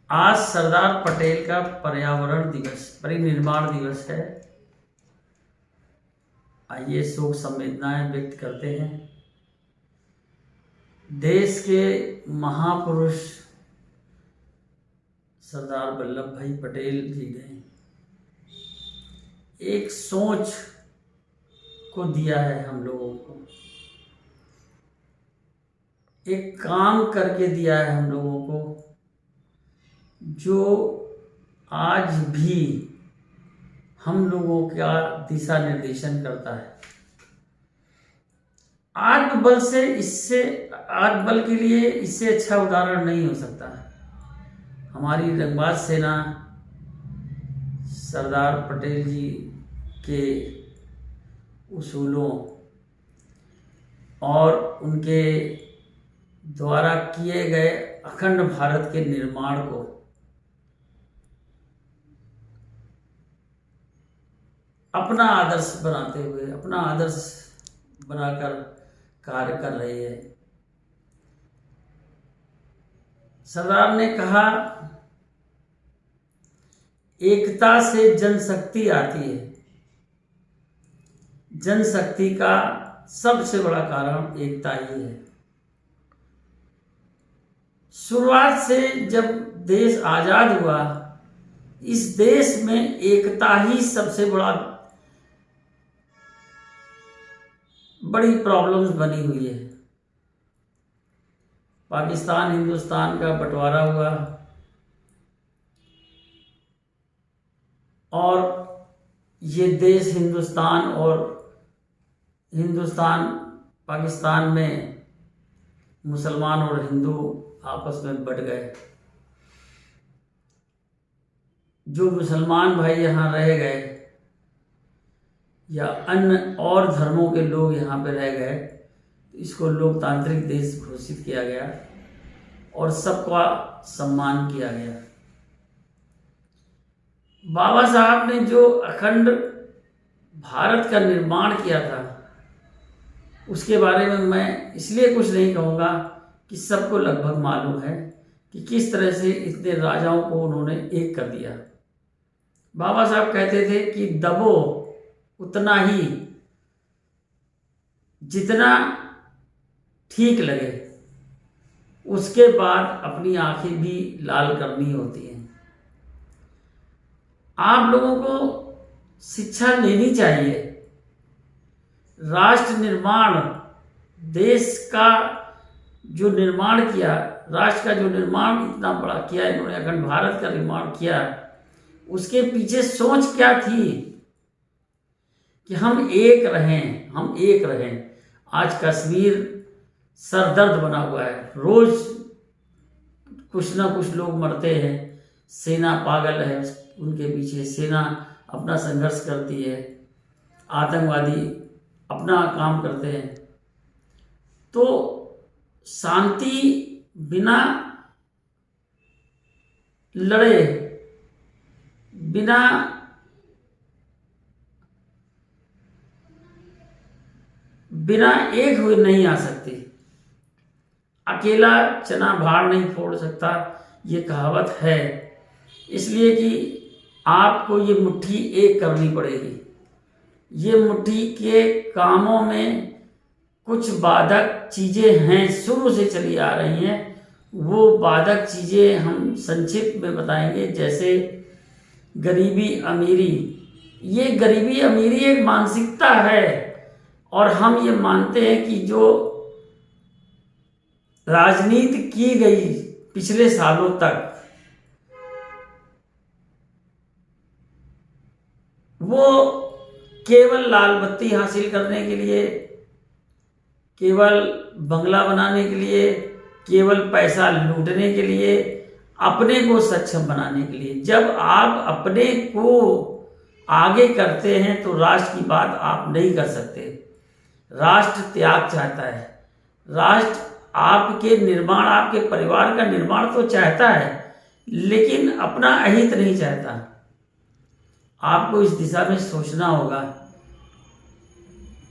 आज सरदार पटेल का पर्यावरण दिवस, परिनिर्वाण दिवस है। आइए शोक संवेदनाएं व्यक्त करते हैं। देश के महापुरुष सरदार वल्लभ भाई पटेल जी ने एक सोच को दिया है हम लोगों को, एक काम करके दिया है हम लोगों को, जो आज भी हम लोगों का दिशा निर्देशन करता है। आत्मबल से आत्मबल के लिए इससे अच्छा उदाहरण नहीं हो सकता। हमारी रंगबाज सेना सरदार पटेल जी के उसूलों और उनके द्वारा किए गए अखंड भारत के निर्माण को अपना आदर्श बनाते हुए, अपना आदर्श बनाकर कार्य कर रही है। सरदार ने कहा, एकता से जनशक्ति आती है। जनशक्ति का सबसे बड़ा कारण एकता ही है। शुरुआत से जब देश आजाद हुआ, इस देश में एकता ही सबसे बड़ी प्रॉब्लम्स बनी हुई है। पाकिस्तान हिंदुस्तान का बंटवारा हुआ और ये देश हिंदुस्तान पाकिस्तान में मुसलमान और हिंदू आपस में बट गए। जो मुसलमान भाई यहाँ रह गए या अन्य और धर्मों के लोग यहाँ पे रह गए, तो इसको लोकतांत्रिक देश घोषित किया गया और सबका सम्मान किया गया। बाबा साहब ने जो अखंड भारत का निर्माण किया था, उसके बारे में मैं इसलिए कुछ नहीं कहूँगा कि सबको लगभग मालूम है कि किस तरह से इतने राजाओं को उन्होंने एक कर दिया। बाबा साहब कहते थे कि दबो उतना ही जितना ठीक लगे, उसके बाद अपनी आंखें भी लाल करनी होती हैं। आप लोगों को शिक्षा लेनी चाहिए। राष्ट्र निर्माण, देश का जो निर्माण किया, राष्ट्र का जो निर्माण इतना बड़ा किया इन्होंने, अखंड भारत का निर्माण किया, उसके पीछे सोच क्या थी कि हम एक रहें। आज कश्मीर सरदर्द बना हुआ है, रोज कुछ ना कुछ लोग मरते हैं। सेना पागल है, उनके पीछे सेना अपना संघर्ष करती है, आतंकवादी अपना काम करते हैं। तो शांति बिना लड़े, बिना एक हुए नहीं आ सकती। अकेला चना भाड़ नहीं फोड़ सकता, ये कहावत है। इसलिए कि आपको ये मुट्ठी एक करनी पड़ेगी। ये मुट्ठी के कामों में कुछ बाधक चीजें हैं, शुरू से चली आ रही हैं। वो बाधक चीजें हम संक्षिप्त में बताएंगे, जैसे गरीबी अमीरी। ये गरीबी अमीरी एक मानसिकता है और हम ये मानते हैं कि जो राजनीति की गई पिछले सालों तक, वो केवल लाल बत्ती हासिल करने के लिए, केवल बंगला बनाने के लिए, केवल पैसा लूटने के लिए, अपने को सक्षम बनाने के लिए। जब आप अपने को आगे करते हैं तो राष्ट्र की बात आप नहीं कर सकते। राष्ट्र त्याग चाहता है। राष्ट्र आपके निर्माण, आपके परिवार का निर्माण तो चाहता है, लेकिन अपना अहित नहीं चाहता। आपको इस दिशा में सोचना होगा।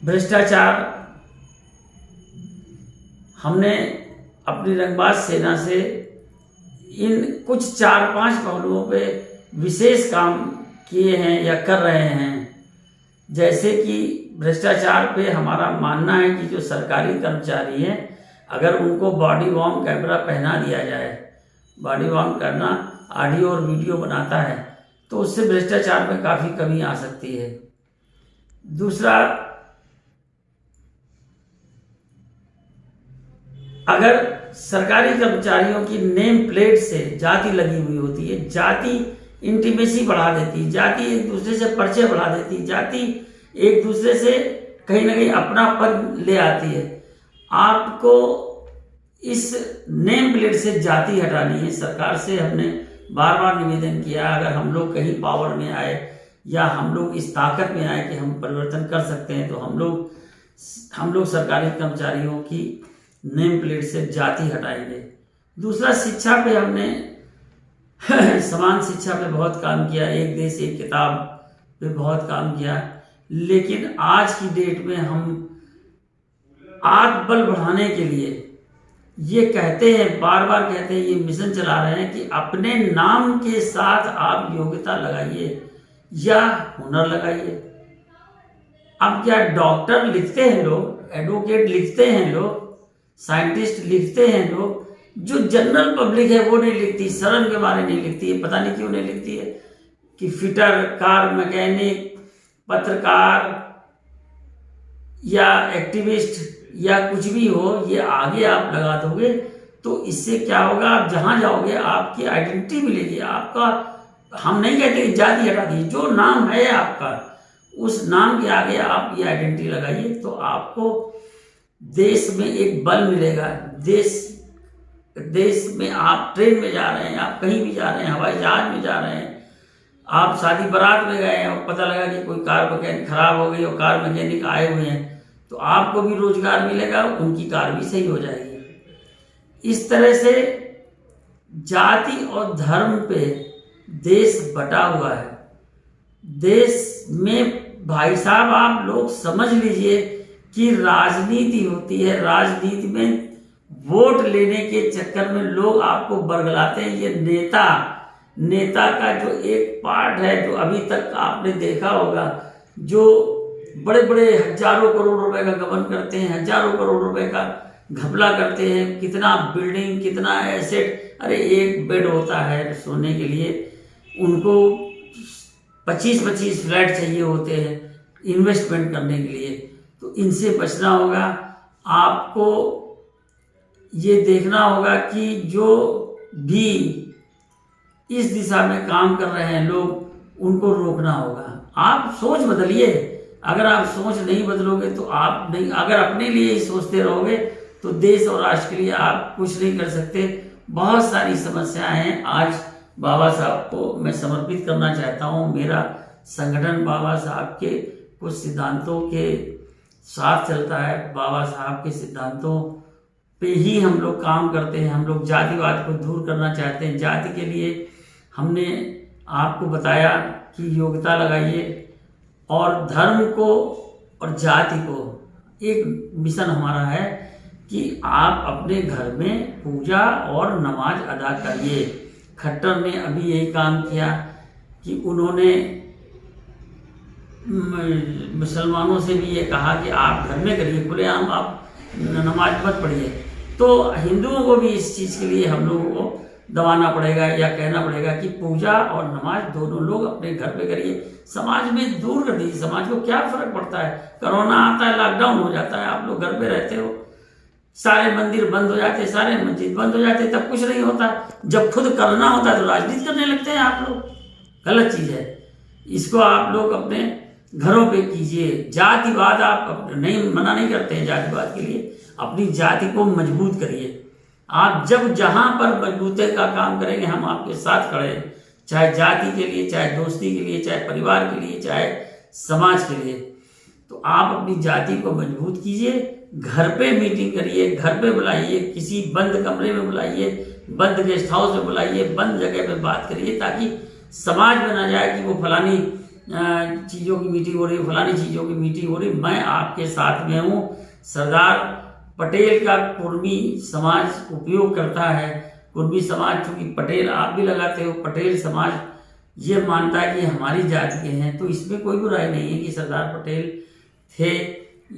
भ्रष्टाचार, हमने अपनी रंगबाज सेना से इन कुछ 4-5 पहलुओं पे विशेष काम किए हैं या कर रहे हैं। जैसे कि भ्रष्टाचार पे हमारा मानना है कि जो सरकारी कर्मचारी हैं, अगर उनको बॉडी वार्म कैमरा पहना दिया जाए, बॉडी वार्म करना ऑडियो और वीडियो बनाता है, तो उससे भ्रष्टाचार में काफ़ी कमी आ सकती है। दूसरा, अगर सरकारी कर्मचारियों की नेम प्लेट से जाति लगी हुई होती है, जाति इंटीमेसी बढ़ा देती है, जाति एक दूसरे से परिचय बढ़ा देती है, जाति एक दूसरे से कहीं ना कहीं अपनापन ले आती है। आपको इस नेम प्लेट से जाति हटानी है। सरकार से हमने बार बार निवेदन किया, अगर हम लोग कहीं पावर में आए या हम लोग इस ताकत में आए कि हम परिवर्तन कर सकते हैं, तो हम लोग सरकारी कर्मचारियों की नेम प्लेट से जाति हटाएंगे। दूसरा, शिक्षा पे हमने समान शिक्षा पे बहुत काम किया, एक देश एक किताब पे बहुत काम किया, लेकिन आज की डेट में हम आत्मबल बढ़ाने के लिए ये कहते हैं, बार बार कहते हैं, ये मिशन चला रहे हैं कि अपने नाम के साथ आप योग्यता लगाइए या हुनर लगाइए। अब क्या डॉक्टर लिखते हैं लोग, एडवोकेट लिखते हैं लोग, साइंटिस्ट लिखते हैं लोग, जो जनरल पब्लिक है वो नहीं लिखती, शरण के बारे नहीं लिखती है। पता नहीं क्यों नहीं लिखती है कि फिटर, कार मैकेनिक, पत्रकार या एक्टिविस्ट या कुछ भी हो, ये आगे आप लगा दोगे तो इससे क्या होगा, आप जहां जाओगे आपकी आइडेंटिटी मिलेगी। आपका, हम नहीं कहते कि जाति हटा दीजिए, जो नाम है आपका उस नाम के आगे आप ये आइडेंटिटी लगाइए, तो आपको देश में एक बल मिलेगा। देश में आप ट्रेन में जा रहे हैं, आप कहीं भी जा रहे हैं, हवाई जहाज में जा रहे हैं, आप शादी बारात में गए हैं और पता लगा कि कोई कार मैकेनिक खराब हो गई और कार मैकेनिक आए हुए हैं, तो आपको भी रोजगार मिलेगा, उनकी कार भी सही हो जाएगी। इस तरह से जाति और धर्म पे देश बटा हुआ है। देश में भाई साहब आप लोग समझ लीजिए कि राजनीति होती है, राजनीति में वोट लेने के चक्कर में लोग आपको बरगलाते हैं। ये नेता का जो एक पार्ट है, जो अभी तक आपने देखा होगा, जो बड़े बड़े हजारों करोड़ रुपए का गबन करते हैं, हजारों करोड़ रुपए का घपला करते हैं, कितना बिल्डिंग, कितना एसेट, अरे एक बेड होता है सोने के लिए, उनको 25-25 फ्लैट चाहिए होते हैं इन्वेस्टमेंट करने के लिए। तो इनसे बचना होगा। आपको ये देखना होगा कि जो भी इस दिशा में काम कर रहे हैं लोग, उनको रोकना होगा। आप सोच बदलिए। अगर आप सोच नहीं बदलोगे तो आप नहीं, अगर अपने लिए ही सोचते रहोगे तो देश और राष्ट्र के लिए आप कुछ नहीं कर सकते। बहुत सारी समस्याएं हैं। आज बाबा साहब को मैं समर्पित करना चाहता हूं। मेरा संगठन बाबा साहब के कुछ सिद्धांतों के साथ चलता है। बाबा साहब के सिद्धांतों पे ही हम लोग काम करते हैं। हम लोग जातिवाद को दूर करना चाहते हैं। जाति के लिए हमने आपको बताया कि योग्यता लगाइए, और धर्म को और जाति को एक मिशन हमारा है कि आप अपने घर में पूजा और नमाज अदा करिए। खट्टर ने अभी यही काम किया कि उन्होंने मुसलमानों से भी ये कहा कि आप घर में करिए, खुलेआम आप नमाज मत पढ़िए। तो हिंदुओं को भी इस चीज़ के लिए हम लोगों को दबाना पड़ेगा या कहना पड़ेगा कि पूजा और नमाज दोनों लोग अपने घर पे करिए। समाज में दूर कर दीजिए। समाज को क्या फर्क पड़ता है, कोरोना आता है, लॉकडाउन हो जाता है, आप लोग घर पे रहते हो, सारे मंदिर बंद हो जाते, सारे मस्जिद बंद हो जाते, तब कुछ नहीं होता। जब खुद करना होता है तो राजनीति करने लगते हैं आप लोग। गलत चीज़ है। इसको आप लोग अपने घरों पे कीजिए। जातिवाद आप नहीं, मना नहीं करते हैं जातिवाद के लिए। अपनी जाति को मजबूत करिए। आप जब जहां पर मजबूती का काम करेंगे, हम आपके साथ खड़े हैं, चाहे जाति के लिए, चाहे दोस्ती के लिए, चाहे परिवार के लिए, चाहे समाज के लिए। तो आप अपनी जाति को मजबूत कीजिए। घर पे मीटिंग करिए, घर पे बुलाइए, किसी बंद कमरे में बुलाइए, बंद गेस्ट हाउस में बुलाइए, बंद जगह पे बात करिए, ताकि समाज में ना जाए कि वो फलानी चीज़ों की मीटिंग हो रही है, फलानी चीज़ों की मीटिंग हो रही। मैं आपके साथ में हूँ। सरदार पटेल का कुर्मी समाज उपयोग करता है कुर्मी समाज, चूंकि पटेल आप भी लगाते हो, पटेल समाज ये मानता है कि हमारी जाति के हैं, तो इसमें कोई बुराई नहीं है कि सरदार पटेल थे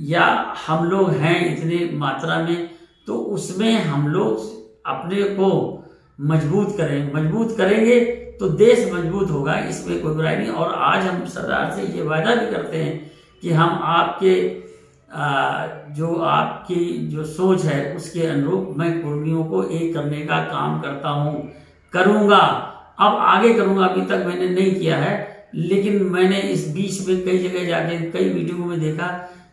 या हम लोग हैं इतने मात्रा में, तो उसमें हम लोग अपने को मजबूत करें, मजबूत करेंगे तो देश मजबूत होगा, इसमें कोई बुराई नहीं। और आज हम सरदार से ये वादा भी करते हैं कि हम आपके आपकी जो सोच है उसके अनुरूप मैं कुर्मियों को एक करने का काम करता हूँ, करूँगा, अब आगे करूँगा। अभी तक मैंने नहीं किया है, लेकिन मैंने इस बीच में कई जगह जाके कई मीटिंगों में देखा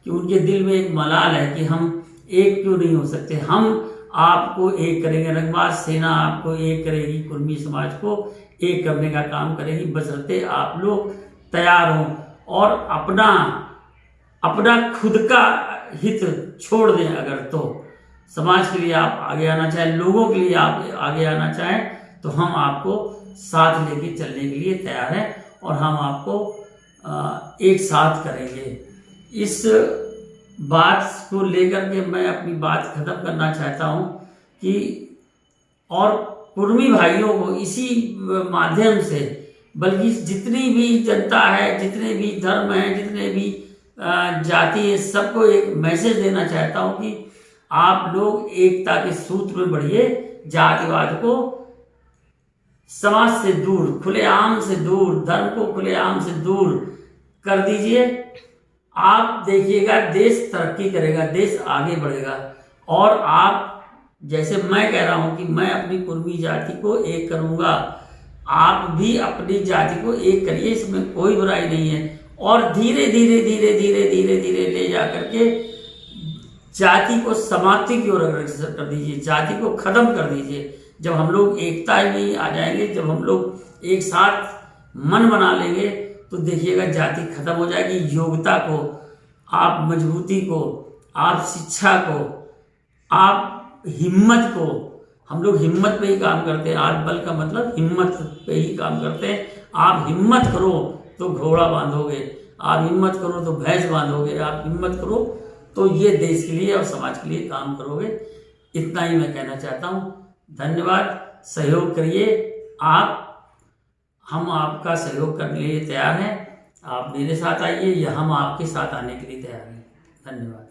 कि उनके दिल में एक मलाल है कि हम एक क्यों नहीं हो सकते। हम आपको एक करेंगे, रंगबाज सेना आपको एक करेगी, कुर्मी समाज को एक करने का काम करेगी, बशर्ते आप लोग तैयार हों और अपना खुद का हित छोड़ दें। अगर तो समाज के लिए आप आगे आना चाहें, लोगों के लिए आप आगे आना चाहें, तो हम आपको साथ लेके चलने के लिए तैयार हैं और हम आपको एक साथ करेंगे। इस बात को लेकर के मैं अपनी बात खत्म करना चाहता हूं कि और कुर्मी भाइयों को इसी माध्यम से, बल्कि जितनी भी जनता है, जितने भी धर्म हैं, जितने भी जाति है, सबको एक मैसेज देना चाहता हूं कि आप लोग एकता के सूत्र में बढ़िए, जातिवाद को समाज से दूर, खुलेआम से दूर, धर्म को खुलेआम से दूर कर दीजिए। आप देखिएगा देश तरक्की करेगा, देश आगे बढ़ेगा। और आप, जैसे मैं कह रहा हूं कि मैं अपनी कुर्मी जाति को एक करूंगा, आप भी अपनी जाति को एक करिए, इसमें कोई बुराई नहीं है। और धीरे धीरे धीरे धीरे धीरे धीरे ले जा करके जाति को समाप्ति की ओर अग्रसर कर दीजिए, जाति को खत्म कर दीजिए। जब हम लोग एकता में आ जाएंगे, जब हम लोग एक साथ मन बना लेंगे, तो देखिएगा जाति खत्म हो जाएगी। योग्यता को, आप मजबूती को, आप शिक्षा को, आप हिम्मत को, हम लोग हिम्मत पे ही काम करते हैं। आज बल का मतलब हिम्मत पे ही काम करते हैं। आप हिम्मत करो तो घोड़ा बांधोगे, आप हिम्मत करो तो भैंस बांधोगे, आप हिम्मत करो तो ये देश के लिए और समाज के लिए काम करोगे। इतना ही मैं कहना चाहता हूँ। धन्यवाद, सहयोग करिए आप, हम आपका सहयोग करने के लिए तैयार हैं। आप मेरे साथ आइए या हम आपके साथ आने के लिए तैयार हैं। धन्यवाद।